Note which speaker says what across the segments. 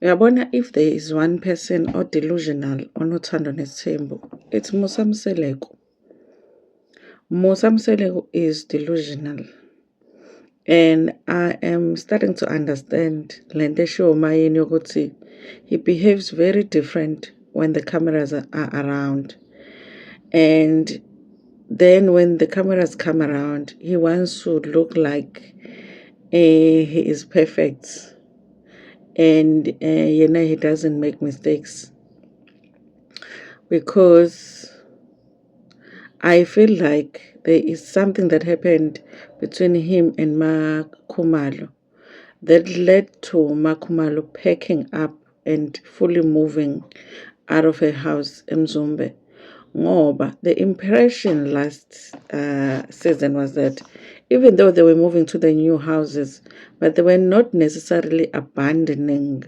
Speaker 1: Uyabona, if there is one person or delusional onothando nesithembu, it's Musa Mseleko. Musa Mseleko is delusional. And I am starting to understand lento eshiwo uMayeni ukuthi he behaves very different when the cameras are around. And then when the cameras come around, he wants to look like he is perfect. And he doesn't make mistakes. Because I feel like there is something that happened between him and Makhumalo that led to Makhumalo packing up and fully moving out of her house in Mzumbe. Ngoba the impression last season was that even though they were moving to the new houses, but they were not necessarily abandoning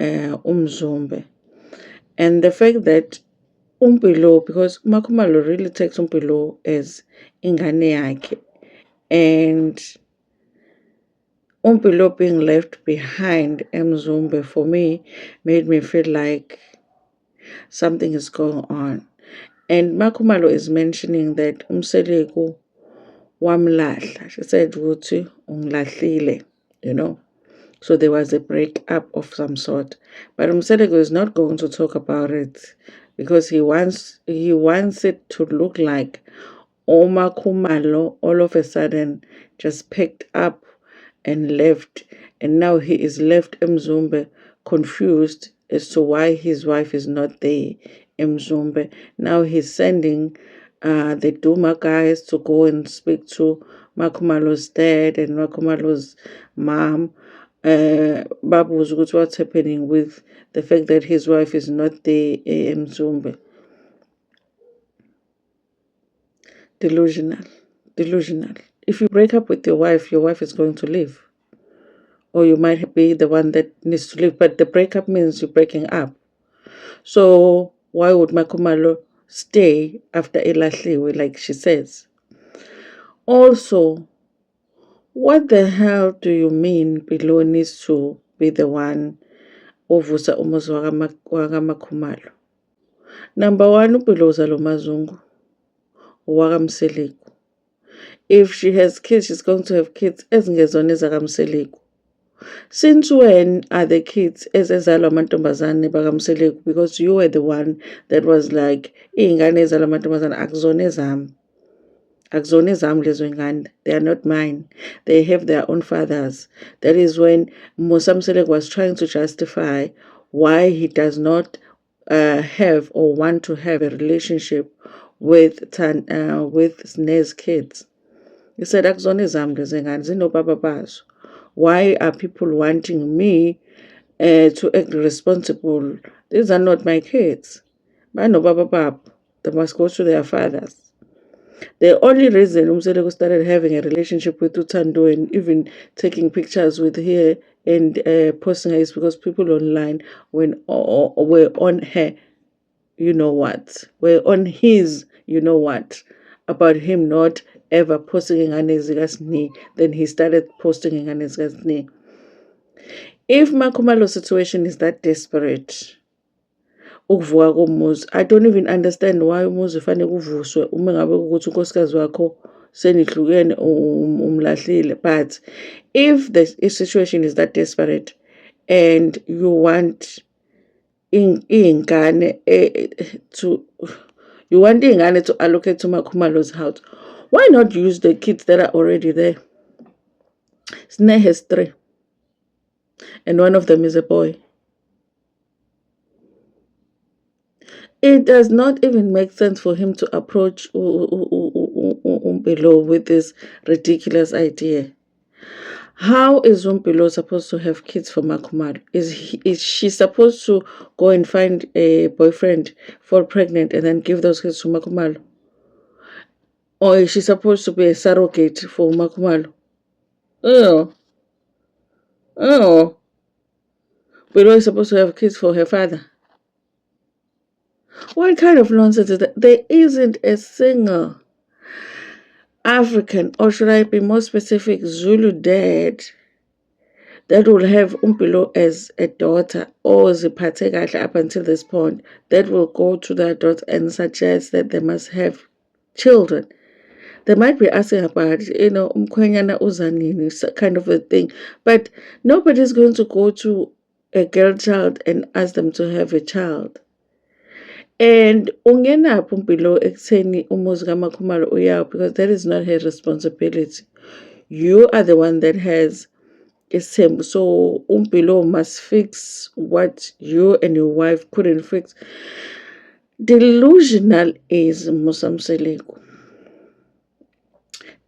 Speaker 1: Umzumbe. And the fact that Umpilo, because Makhumalo really takes Umpilo as ingane yakhe, and Umpilo being left behind Mzumbe for me made me feel like something is going on. And Makhumalo is mentioning that Umseleko wamlahla. She said ukuthi ungilahlile, So there was a breakup of some sort. But Umseleko is not going to talk about it because he wants it to look like Makhumalo all of a sudden just picked up and left, and now he is left Mzumbe confused as to why his wife is not there in Mzumbe. Now he's sending the Duma guys to go and speak to Makhumalo's dad and Makhumalo's mom. Babu's what's happening with the fact that his wife is not there in Mzumbe. Delusional. If you break up with your wife is going to leave. Or you might be the one that needs to leave, but the breakup means you're breaking up. So why would Makhumalo stay after elahliwe, like she says? Also, what the hell do you mean Bilo needs to be the one ovusa umuzi wakaMakhumalo? Number one, uPhilo uzalo mazungu wakamseleko. If she has kids, she's going to have kids ezingezona ezakaMseleko. Since when are the kids ezezalwa amantombazane bakaMseleko? Because you were the one that was like, iy'ngane ezalwa amantombazane akuzona ezami. Akuzona ezami lezo y'ngane. They are not mine. They have their own fathers. That is when Musa Mseleko was trying to justify why he does not have or want to have a relationship with Sne's kids. He said, akuzona ezami lezo y'ngane, zinobaba bazo. Why are people wanting me to act responsible? These are not my kids. They must go to their fathers. The only reason Umseleko started having a relationship with Utando and even taking pictures with her and posting her is because people online were on her, were on his, about him not ever posting ingane zikaSne. Then he started posting ingane zikaSne. If Makhumalo's situation is that desperate, ukuvuka komuzi, I don't even understand why umuzi ufanele kuvuswe uma ngabe ukuthi unkosikazi wakho senihlukene umlahlile. But if the situation is that desperate and you want iy'ngane to allocate to Makhumalo's house, why not use the kids that are already there? Sne has 3. And one of them is a boy. It does not even make sense for him to approach Umpilo with this ridiculous idea. How is Umpilo supposed to have kids for Makhumalo? Is she supposed to go and find a boyfriend, fall pregnant, and then give those kids to Makhumalo? Or is she supposed to be a surrogate for Makhumalo? Oh. Bilo is supposed to have kids for her father. What kind of nonsense is that? There isn't a single African, or should I be more specific, Zulu dad that will have Umpilo as a daughter or ziphathe kahle up until this point, that will go to their daughter and suggest that they must have children. They might be asking about, umkhwenyana uzanini, kind of a thing. But nobody's going to go to a girl child and ask them to have a child. And ungenaphi Umpilo ekutheni umuzi kaMakhumalo uyawo, because that is not her responsibility. You are the one that has him. So Umpilo must fix what you and your wife couldn't fix. Delusional is Musamseleko.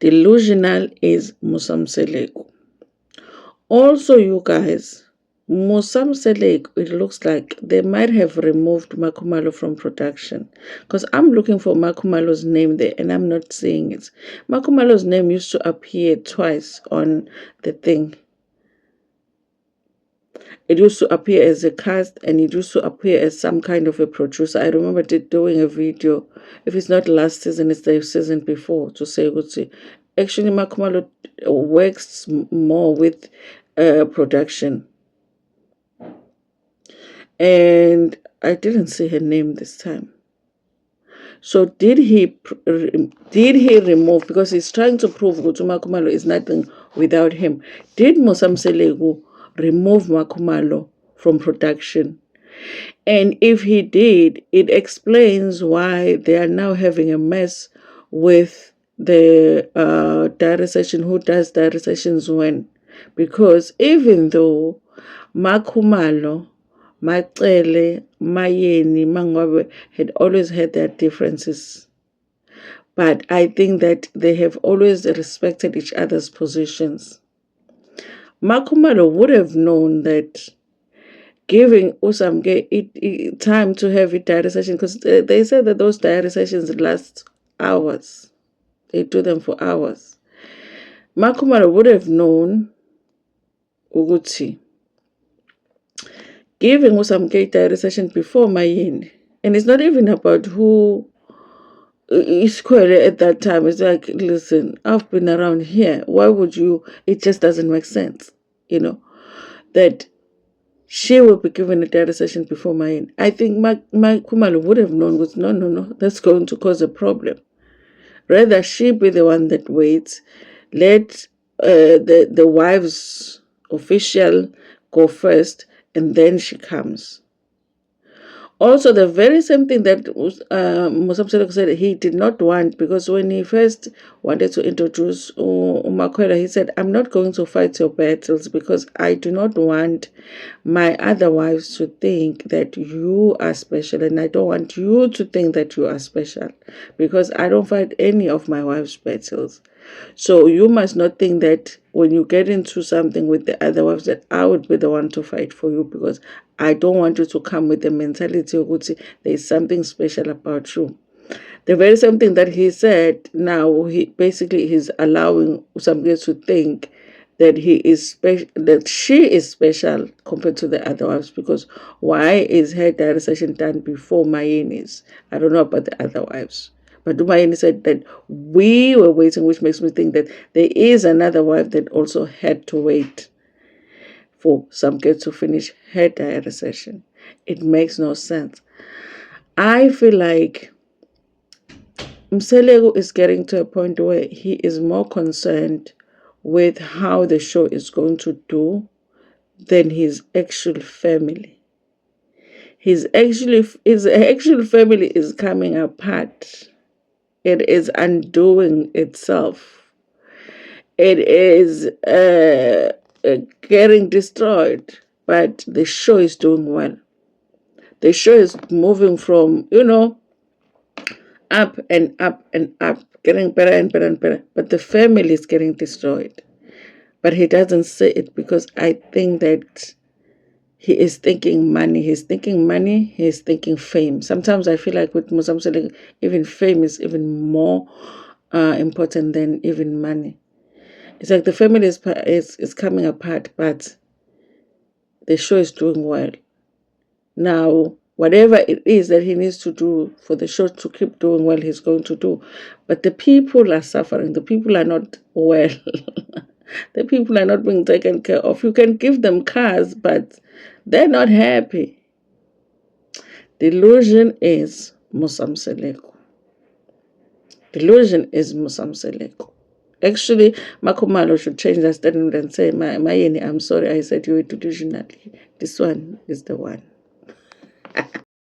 Speaker 1: Delusional is Musamseleko. Also, you guys, Musamseleko, it looks like they might have removed Makhumalo from production, because I'm looking for Makhumalo's name there and I'm not seeing it. Makhumalo's name used to appear twice on the thing. It used to appear as a cast and it used to appear as some kind of a producer. I remember doing a video, if it's not last season, it's the season before, to say, actually Makhumalo works more with production. And I didn't see her name this time. So did he remove, because he's trying to prove that Makhumalo is nothing without him. Did Musamseleko remove Makhumalo from production? And if he did, it explains why they are now having a mess with the diary session, who does diary sessions when. Because even though Makhumalo, Macele, Mayeni, Mangwabe had always had their differences, but I think that they have always respected each other's positions. Makhumalo would have known that giving Usamke time to have a diary session, because they said that those diary sessions last hours. They do them for hours. Makhumalo would have known Uguti giving Usamke diary session before Mayini. And it's not even about who is Kwele at that time. It's like, listen, I've been around here. Why would you? It just doesn't make sense, that she will be given a diary session before mine. I think Makhumalo would have known, was no, that's going to cause a problem. Rather, she be the one that waits. Let the wife's official go first, and then she comes. Also, the very same thing that Musamseleko said he did not want, because when he first wanted to introduce Umakwela, he said, I'm not going to fight your battles because I do not want my other wives to think that you are special, and I don't want you to think that you are special, because I don't fight any of my wife's battles. So you must not think that when you get into something with the other wives that I would be the one to fight for you, because I don't want you to come with the mentality of there's something special about you. The very same thing that he said, now he's allowing somebody to think that he is special, that she is special compared to the other wives, because why is her diary session done before Mayeni's? I don't know about the other wives. But Umayeni said that we were waiting, which makes me think that there is another wife that also had to wait for Samke to finish her diary session. It makes no sense. I feel like Mseleko is getting to a point where he is more concerned with how the show is going to do than his actual family. His actual family is coming apart. It is undoing itself. It is getting destroyed, but the show is doing well. The show is moving from, up and up and up, getting better and better and better. But the family is getting destroyed. But he doesn't say it, because I think that he is thinking money. He's thinking money. He's thinking fame. Sometimes I feel like with Musamseleko, even fame is even more important than even money. It's like the family is coming apart, but the show is doing well. Now, whatever it is that he needs to do for the show to keep doing well, he's going to do. But the people are suffering. The people are not well. The people are not being taken care of. You can give them cars, but they're not happy. Delusion is Musamseleko. Delusion is Musamseleko. Actually, Makumalo should change that statement and say, Mayeni, I'm sorry, I said you were delusional. This one is the one.